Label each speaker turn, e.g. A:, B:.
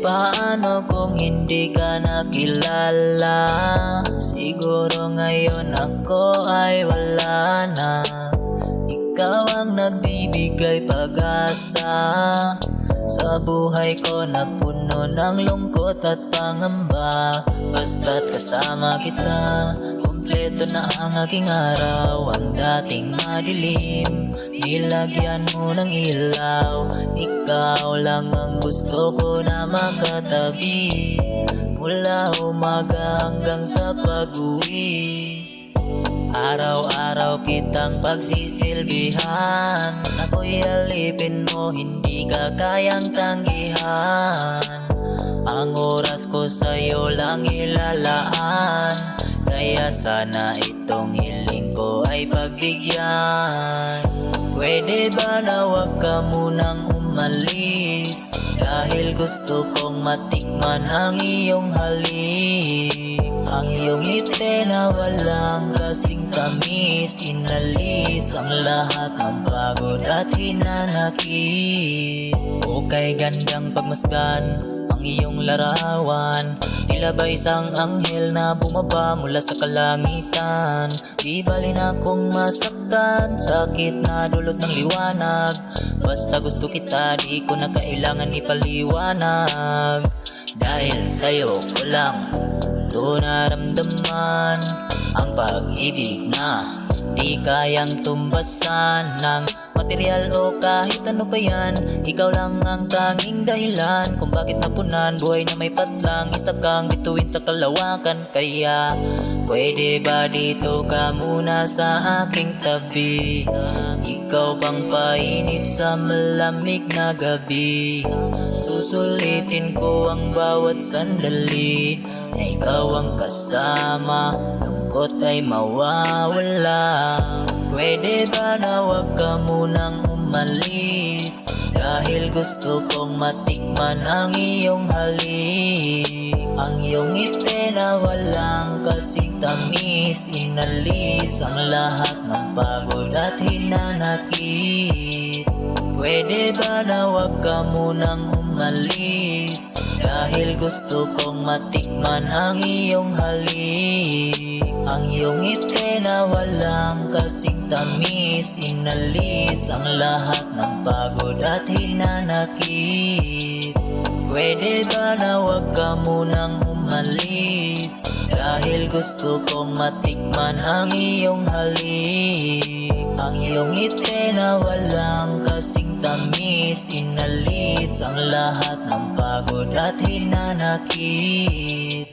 A: paano kung hindi ka nakilala? Siguro ngayon ako ay wala na. Ikaw ang nagbibigay pag-asa sa buhay ko na puno ng lungkot at pangamba. Basta't kasama kita, kumpleto na ang aking araw. Ang dating madilim, nilagyan mo ng ilaw. Ikaw lang ang gusto ko na makatabi, mula umaga hanggang sa pag-uwi. Araw-araw kitang pagsisilbihan, ako'y alipin mo, hindi ka kayang tanggihan. Ang oras ko sa'yo lang ilalaan, kaya sana itong hiling ko ay pagbigyan. Pwede ba na wag ka munang umalis, dahil gusto kong matikman ang iyong halik. Ang iyong ngiti na walang kasing tamis, inalis ang lahat ng pagod at hinanakit. O kay gandang pagmasdan ang iyong larawan, tila ba isang anghel na bumaba mula sa kalangitan. Di bali na kong masaktan, sakit na dulot ng liwanag. Basta gusto kita, di ko na kailangan ipaliwanag. Dahil sa'yo ko lang ito naramdaman, ang pag-ibig na di kayang tumbasan ng material o kahit ano pa yan. Ikaw lang ang tanging dahilan kung bakit napunan buhay na may patlang. Isa kang bituin sa kalawakan, kaya pwede ba dito ka muna sa aking tabi? Ikaw bang painit sa malamig na gabi? Susulitin ko ang bawat sandali na ikaw ang kasama, lungkot ay mawawala. Pwede ba na wag ka munang umalis, dahil gusto kong matikman ang iyong halik. Ang iyong ngiti na walang kasing tamis, inalis ang lahat ng pagod at hinanakit. Pwede ba na wag ka munang umalis, dahil gusto kong matikman ang iyong halik. Ang iyong ngiti na walang kasing tamis, inalis ang lahat ng pagod at hinanakit. Pwede ba na wag ka munang umalis, dahil gusto kong matikman ang iyong halik. Ang iyong ngiti na walang kasing tamis, inalis ang lahat ng pagod at hinanakit.